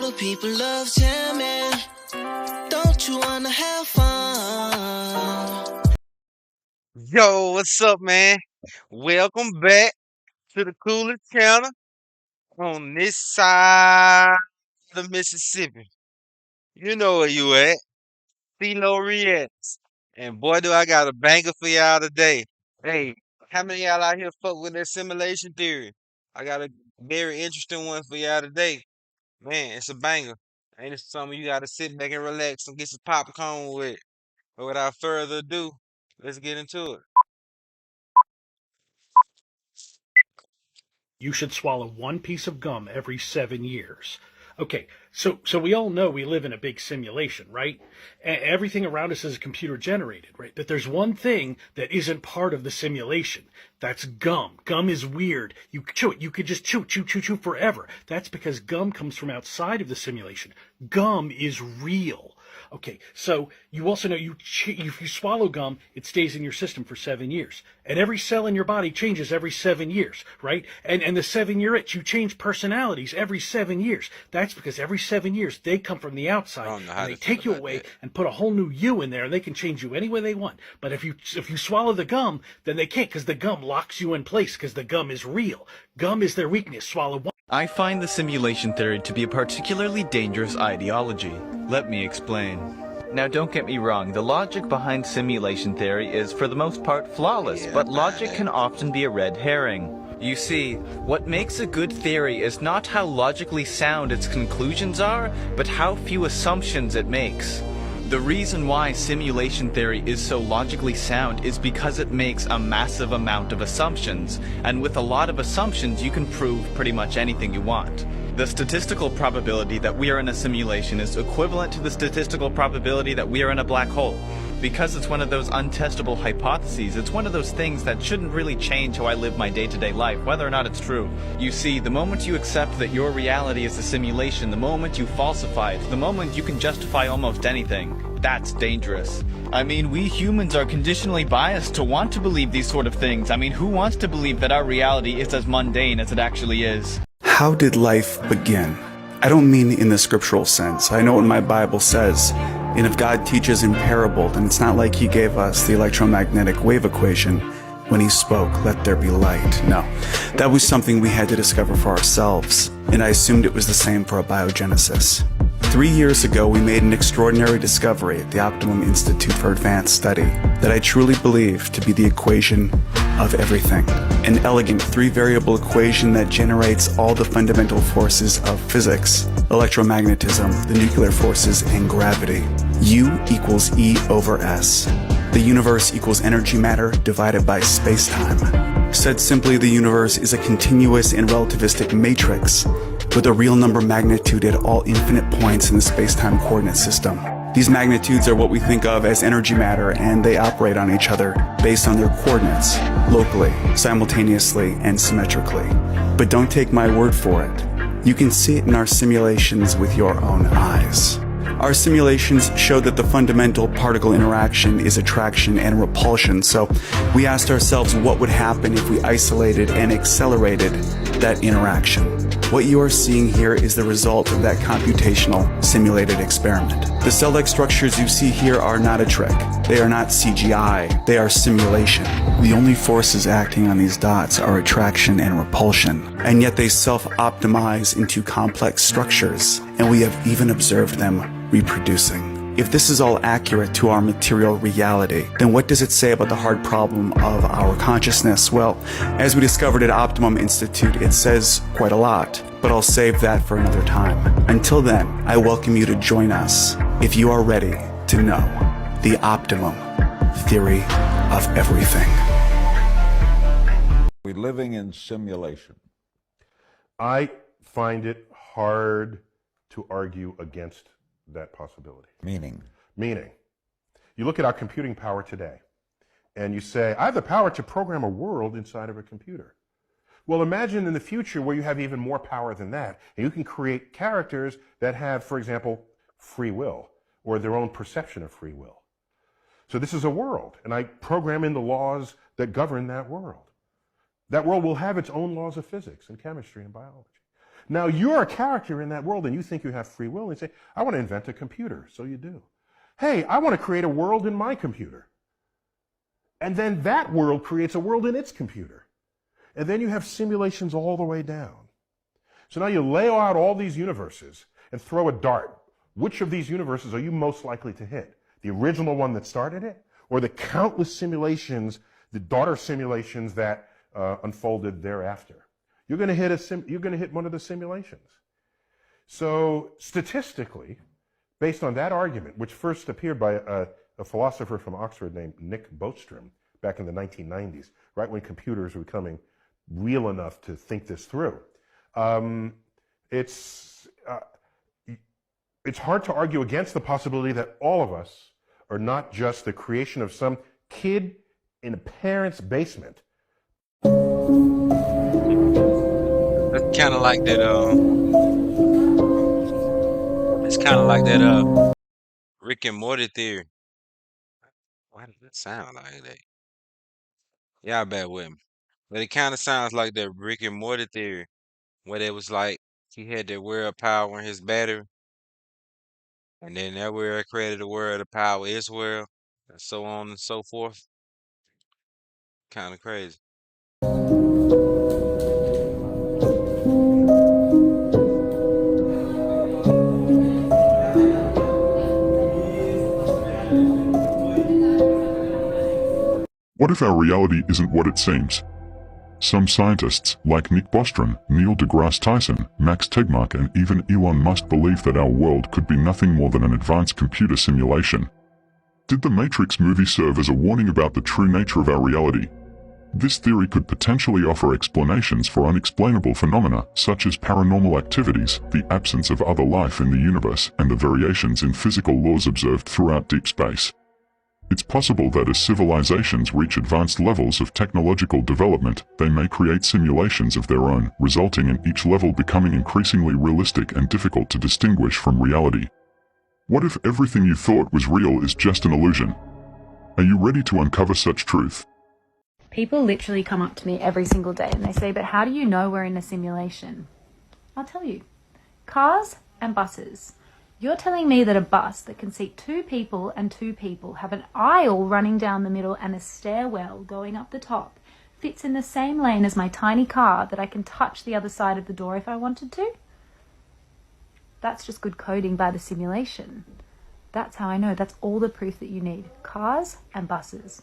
the people love jamming. Don't you wanna have fun? Yo, what's up, man? Welcome back to the coolest channel on this side of the Mississippi. You know where you at. CeeLo Reacts. And boy, do I got a banger for y'all today. Hey, how many of y'all out here fuck with that simulation theory? I got a very interesting one for y'all today. Man, it's a banger. Ain't it something you gotta sit back and relax and get some popcorn with? But without further ado, let's get into it. You should swallow one piece of gum every 7 years. Okay, so we all know we live in a big simulation, right? Everything around us is computer generated, right? But there's one thing that isn't part of the simulation. That's gum. Gum is weird. You chew it. You could just chew forever. That's because gum comes from outside of the simulation. Gum is real. Okay, so you also know if you swallow gum, it stays in your system for 7 years. And every cell in your body changes every 7 years, right? And the 7 year itch, you change personalities every 7 years. That's because every 7 years they come from the outside and they take you away and put a whole new you in there, and they can change you any way they want. But if you swallow the gum, then they can't, because the gum locks you in place, because the gum is real. Gum is their weakness. Swallow one. I find the simulation theory to be a particularly dangerous ideology. Let me explain. Now, don't get me wrong, the logic behind simulation theory is for the most part flawless, but logic can often be a red herring. You see, what makes a good theory is not how logically sound its conclusions are, but how few assumptions it makes. The reason why simulation theory is so logically sound is because it makes a massive amount of assumptions, and with a lot of assumptions you can prove pretty much anything you want. The statistical probability that we are in a simulation is equivalent to the statistical probability that we are in a black hole. Because it's one of those untestable hypotheses, it's one of those things that shouldn't really change how I live my day-to-day life, whether or not it's true. You see, the moment you accept that your reality is a simulation, the moment you falsify it, the moment you can justify almost anything, that's dangerous. I mean, we humans are conditionally biased to want to believe these sort of things. I mean, who wants to believe that our reality is as mundane as it actually is? How did life begin? I don't mean in the scriptural sense. I know what my Bible says. And if God teaches in parable, then it's not like he gave us the electromagnetic wave equation when he spoke, let there be light. No, that was something we had to discover for ourselves. And I assumed it was the same for abiogenesis. 3 years ago, we made an extraordinary discovery at the Optimum Institute for Advanced Study that I truly believe to be the equation of everything. An elegant 3-variable equation that generates all the fundamental forces of physics, electromagnetism, the nuclear forces, and gravity. U equals E over S. The universe equals energy matter divided by space-time. Said simply, the universe is a continuous and relativistic matrix with a real number magnitude at all infinite points in the space-time coordinate system. These magnitudes are what we think of as energy matter, and they operate on each other based on their coordinates, locally, simultaneously, and symmetrically. But don't take my word for it. You can see it in our simulations with your own eyes. Our simulations show that the fundamental particle interaction is attraction and repulsion, so we asked ourselves what would happen if we isolated and accelerated that interaction. What you are seeing here is the result of that computational simulated experiment. The cell-like structures you see here are not a trick. They are not CGI. They are simulation. The only forces acting on these dots are attraction and repulsion, and yet they self-optimize into complex structures, and we have even observed them reproducing. If this is all accurate to our material reality, then what does it say about the hard problem of our consciousness? Well, as we discovered at Optimum Institute, it says quite a lot, but I'll save that for another time. Until then, I welcome you to join us if you are ready to know the optimum theory of everything. We're living in simulation. I find it hard to argue against that possibility. Meaning? Meaning, you look at our computing power today, and you say, I have the power to program a world inside of a computer. Well, imagine in the future where you have even more power than that, and you can create characters that have, for example, free will, or their own perception of free will. So this is a world, and I program in the laws that govern that world. That world will have its own laws of physics and chemistry and biology. Now you're a character in that world and you think you have free will, and you say, I want to invent a computer. So you do. Hey, I want to create a world in my computer. And then that world creates a world in its computer. And then you have simulations all the way down. So now you lay out all these universes and throw a dart. Which of these universes are you most likely to hit? The original one that started it, or the countless simulations, the daughter simulations that unfolded thereafter? You're going to hit one of the simulations. So statistically, based on that argument, which first appeared by a philosopher from Oxford named Nick Bostrom back in the 1990s, right when computers were becoming real enough to think this through, it's hard to argue against the possibility that all of us are not just the creation of some kid in a parent's basement. That's kind of like that. It's kind of like that. Rick and Morty theory. Why does that sound like that? Y'all bear with me. But it kind of sounds like that Rick and Morty theory, where it was like he had that world power in his battery, and then that world created a world of power, its world, and so on and so forth. Kind of crazy. What if our reality isn't what it seems? Some scientists, like Nick Bostrom, Neil deGrasse Tyson, Max Tegmark, and even Elon Musk believe that our world could be nothing more than an advanced computer simulation. Did the Matrix movie serve as a warning about the true nature of our reality? This theory could potentially offer explanations for unexplainable phenomena such as paranormal activities, the absence of other life in the universe, and the variations in physical laws observed throughout deep space. It's possible that as civilizations reach advanced levels of technological development, they may create simulations of their own, resulting in each level becoming increasingly realistic and difficult to distinguish from reality. What if everything you thought was real is just an illusion? Are you ready to uncover such truth? People literally come up to me every single day and they say, but how do you know we're in a simulation? I'll tell you. Cars and buses. You're telling me that a bus that can seat two people have an aisle running down the middle and a stairwell going up the top fits in the same lane as my tiny car that I can touch the other side of the door if I wanted to? That's just good coding by the simulation. That's how I know. That's all the proof that you need. Cars and buses.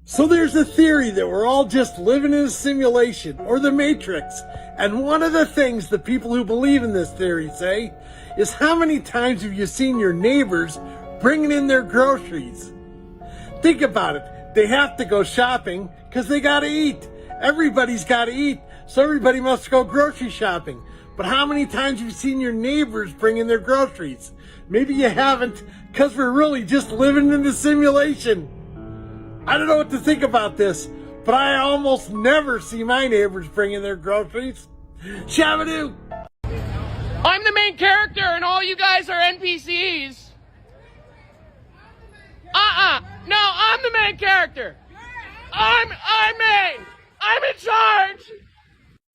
So there's a theory that we're all just living in a simulation, or the Matrix. And one of the things the people who believe in this theory say is, how many times have you seen your neighbors bringing in their groceries? Think about it. They have to go shopping because they got to eat. Everybody's got to eat, so everybody must go grocery shopping. But how many times have you seen your neighbors bring in their groceries? Maybe you haven't, because we're really just living in a simulation. I don't know what to think about this, but I almost never see my neighbors bringing their groceries. Shabadoo! I'm the main character and all you guys are NPCs. No, I'm the main character. I'm main. I'm in charge.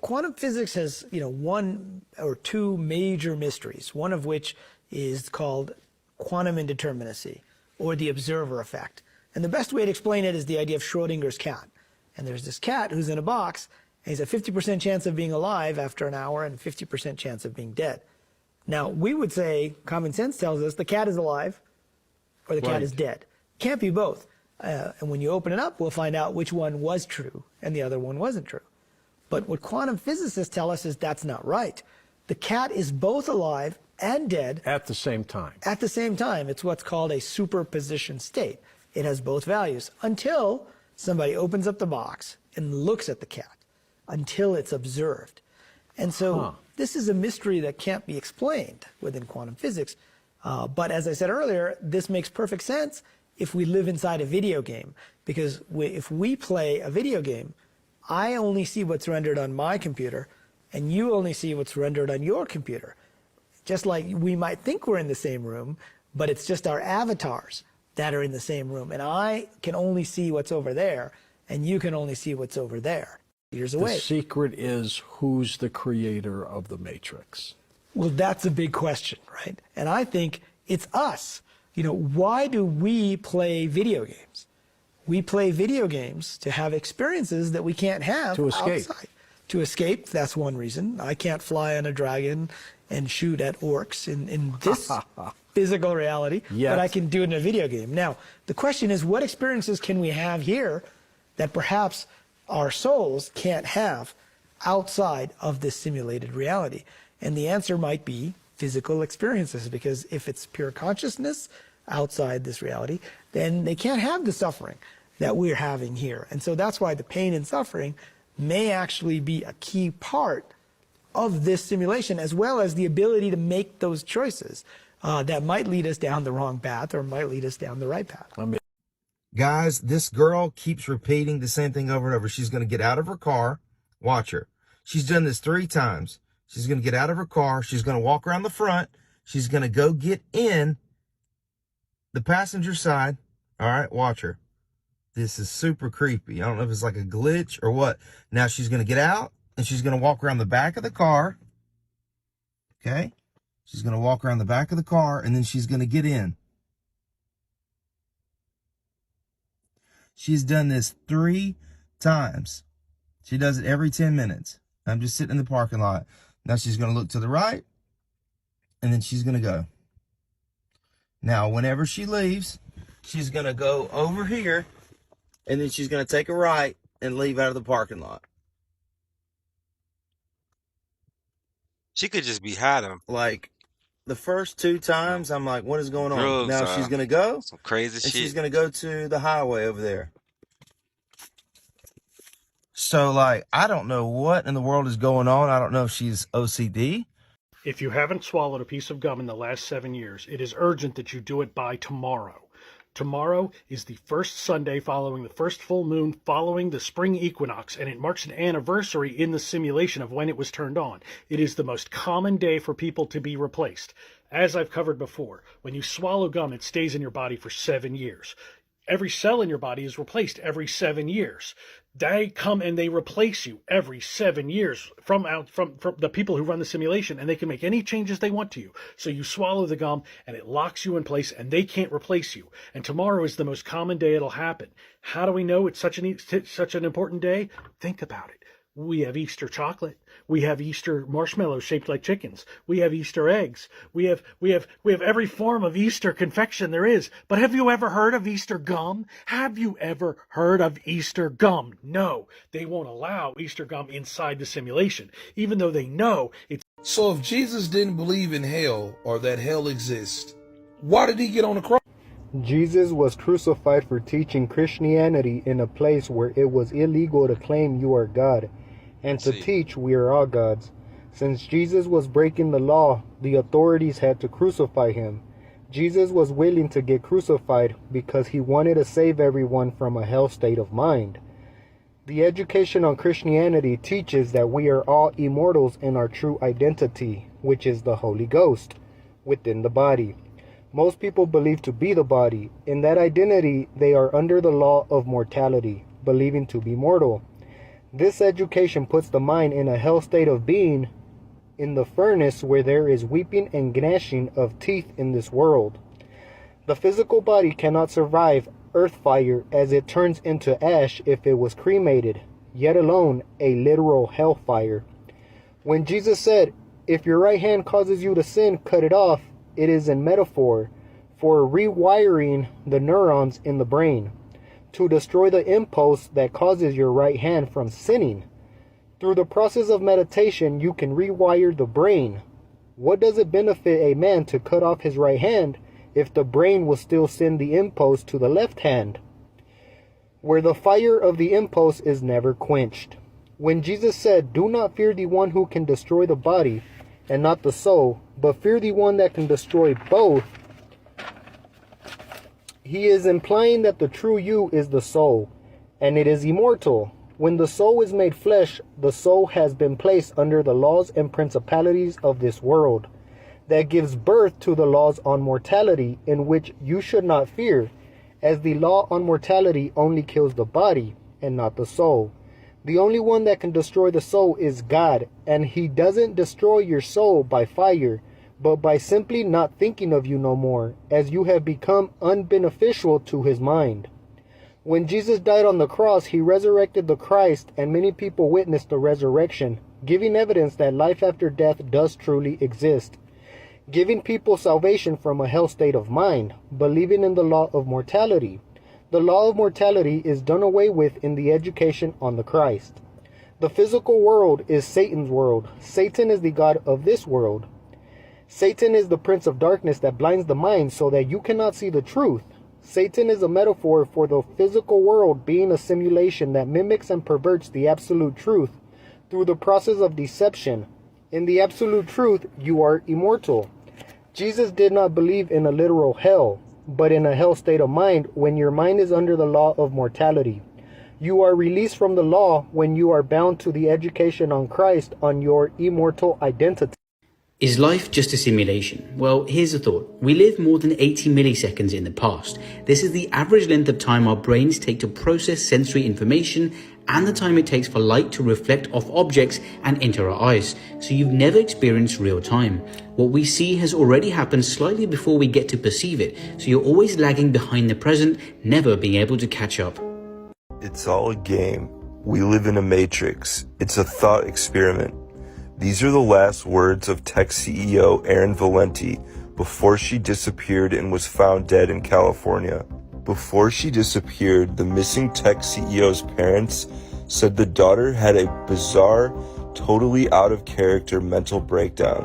Quantum physics has, one or two major mysteries, one of which is called quantum indeterminacy, or the observer effect. And the best way to explain it is the idea of Schrodinger's cat. And there's this cat who's in a box, and he's a 50% chance of being alive after an hour and 50% chance of being dead. Now, we would say, common sense tells us the cat is alive or the cat is dead. Can't be both. And when you open it up, we'll find out which one was true and the other one wasn't true. But what quantum physicists tell us is that's not right. The cat is both alive and dead. At the same time. At the same time. It's what's called a superposition state. It has both values until somebody opens up the box and looks at the cat, until it's observed. And so this is a mystery that can't be explained within quantum physics. But as I said earlier, this makes perfect sense if we live inside a video game. Because if we play a video game, I only see what's rendered on my computer, and you only see what's rendered on your computer. Just like we might think we're in the same room, but it's just our avatars that are in the same room. And I can only see what's over there, and you can only see what's over there. years away. The secret is, who's the creator of the Matrix? Well, that's a big question, right? And I think it's us. Why do we play video games? We play video games to have experiences that we can't have To escape. outside. To escape, that's one reason. I can't fly on a dragon and shoot at orcs in this physical reality, but I can do it in a video game. Now, the question is, what experiences can we have here that perhaps our souls can't have outside of this simulated reality? And the answer might be physical experiences, because if it's pure consciousness outside this reality, then they can't have the suffering that we're having here. And so that's why the pain and suffering may actually be a key part of this simulation, as well as the ability to make those choices that might lead us down the wrong path or might lead us down the right path. Guys, this girl keeps repeating the same thing over and over. She's going to get out of her car. Watch her. She's done this 3 times. She's going to get out of her car. She's going to walk around the front. She's going to go get in the passenger side. All right, watch her. This is super creepy. I don't know if it's like a glitch or what. Now she's going to get out and she's going to walk around the back of the car. Okay? She's going to walk around the back of the car and then she's going to get in. She's done this 3 times. She does it every 10 minutes. I'm just sitting in the parking lot. Now she's going to look to the right, and then she's going to go. Now, whenever she leaves, she's going to go over here, and then she's going to take a right and leave out of the parking lot. She could just be hiding. Like, the first 2 times, I'm like, what is going on? Drugs, Now she's going to go, some crazy and shit. she's going to go to the highway over there. So, like, I don't know what in the world is going on. I don't know if she's OCD. If you haven't swallowed a piece of gum in the last 7 years, it is urgent that you do it by tomorrow. Tomorrow is the first Sunday following the first full moon following the spring equinox, and it marks an anniversary in the simulation of when it was turned on. It is the most common day for people to be replaced. As I've covered before, when you swallow gum, it stays in your body for 7 years. Every cell in your body is replaced every 7 years. They come and they replace you every 7 years from the people who run the simulation, and they can make any changes they want to you. So you swallow the gum and it locks you in place and they can't replace you. And tomorrow is the most common day it'll happen. How do we know it's such an important day? Think about it. We have Easter chocolate. We have Easter marshmallows shaped like chickens. We have Easter eggs. We have every form of Easter confection there is. But have you ever heard of Easter gum? Have you ever heard of Easter gum? No, they won't allow Easter gum inside the simulation, even though they know it's... So if Jesus didn't believe in hell or that hell exists, why did he get on the cross? Jesus was crucified for teaching Christianity in a place where it was illegal to claim you are God and to teach we are all gods. Since Jesus was breaking the law, the authorities had to crucify him. Jesus was willing to get crucified because he wanted to save everyone from a hell state of mind. The education on Christianity teaches that we are all immortals in our true identity, which is the Holy Ghost, within the body. Most people believe to be the body. In that identity, they are under the law of mortality, believing to be mortal. This education puts the mind in a hell state of being, in the furnace where there is weeping and gnashing of teeth in this world. The physical body cannot survive earth fire as it turns into ash if it was cremated, yet alone a literal hellfire. When Jesus said, "If your right hand causes you to sin, cut it off," it is a metaphor for rewiring the neurons in the brain to destroy the impulse that causes your right hand from sinning. Through the process of meditation, you can rewire the brain. What does it benefit a man to cut off his right hand if the brain will still send the impulse to the left hand, where the fire of the impulse is never quenched? When Jesus said, "Do not fear the one who can destroy the body and not the soul, but fear the one that can destroy both," he is implying that the true you is the soul, and it is immortal. When the soul is made flesh, the soul has been placed under the laws and principalities of this world. That gives birth to the laws on mortality, in which you should not fear, as the law on mortality only kills the body and not the soul. The only one that can destroy the soul is God, and He doesn't destroy your soul by fire, but by simply not thinking of you no more, as you have become unbeneficial to His mind. When Jesus died on the cross, He resurrected the Christ, and many people witnessed the resurrection, giving evidence that life after death does truly exist, giving people salvation from a hell state of mind, believing in the law of mortality. The law of mortality is done away with in the education on the Christ. The physical world is Satan's world. Satan is the god of this world. Satan is the prince of darkness that blinds the mind so that you cannot see the truth. Satan is a metaphor for the physical world being a simulation that mimics and perverts the absolute truth through the process of deception. In the absolute truth, you are immortal. Jesus did not believe in a literal hell, but in a hell state of mind when your mind is under the law of mortality. You are released from the law when you are bound to the education on Christ on your immortal identity. Is life just a simulation? Well, here's the thought. We live more than 80 milliseconds in the past. This is the average length of time our brains take to process sensory information and the time it takes for light to reflect off objects and enter our eyes. So you've never experienced real time. What we see has already happened slightly before we get to perceive it. So you're always lagging behind the present, never being able to catch up. It's all a game. We live in a matrix. It's a thought experiment. These are the last words of tech CEO Erin Valenti before she disappeared and was found dead in California. Before she disappeared, the missing tech CEO's parents said the daughter had a bizarre, totally out of character mental breakdown.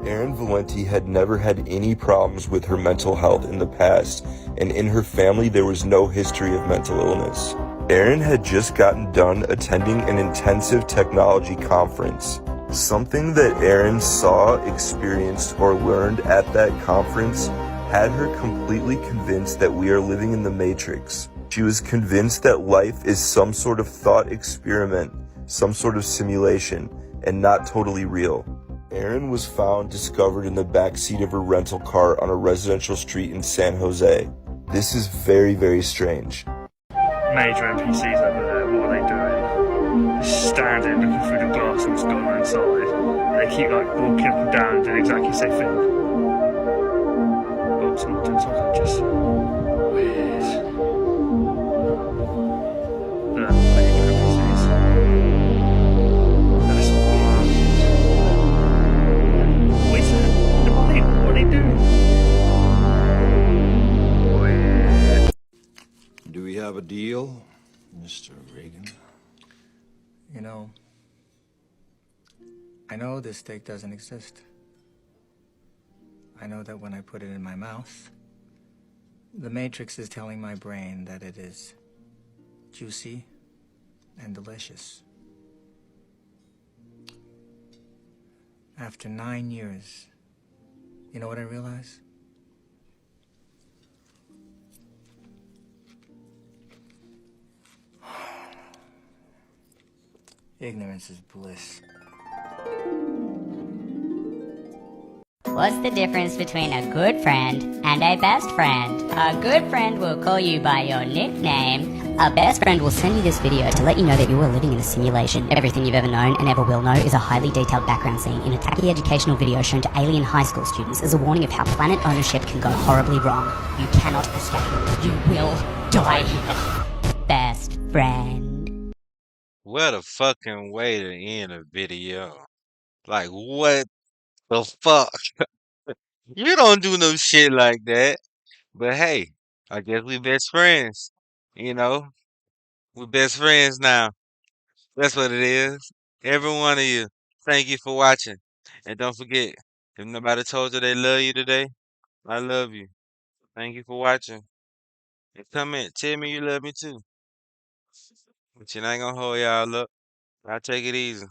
Erin Valenti had never had any problems with her mental health in the past, and in her family there was no history of mental illness. Erin had just gotten done attending an intensive technology conference. Something that Erin saw, experienced, or learned at that conference had her completely convinced that we are living in the Matrix. She was convinced that life is some sort of thought experiment, some sort of simulation, and not totally real. Erin was found discovered in the backseat of her rental car on a residential street in San Jose. This is very, very strange. Major NPCs over there, what are they doing? Standing, looking through the glass and what's going on inside. They keep like walking up and down and doing exactly the same thing. Oops, I'm not doing something just weird. Major NPCs. That's wild. What is that? What are they doing? Weird. Do we have a deal, Mr. Reagan? You know, I know this steak doesn't exist. I know that when I put it in my mouth, the Matrix is telling my brain that it is juicy and delicious. After 9 years, you know what I realize? Ignorance is bliss. What's the difference between a good friend and a best friend? A good friend will call you by your nickname. A best friend will send you this video to let you know that you are living in a simulation. Everything you've ever known and ever will know is a highly detailed background scene in a tacky educational video shown to alien high school students as a warning of how planet ownership can go horribly wrong. You cannot escape. You will die. Best friend. What a fucking way to end a video. Like, what the fuck? You don't do no shit like that. But hey, I guess we best friends. You know, we're best friends now. That's what it is. Every one of you. Thank you for watching. And don't forget, if nobody told you they love you today, I love you. Thank you for watching. And comment, tell me you love me too. But you ain't gonna hold y'all up. I'll take it easy.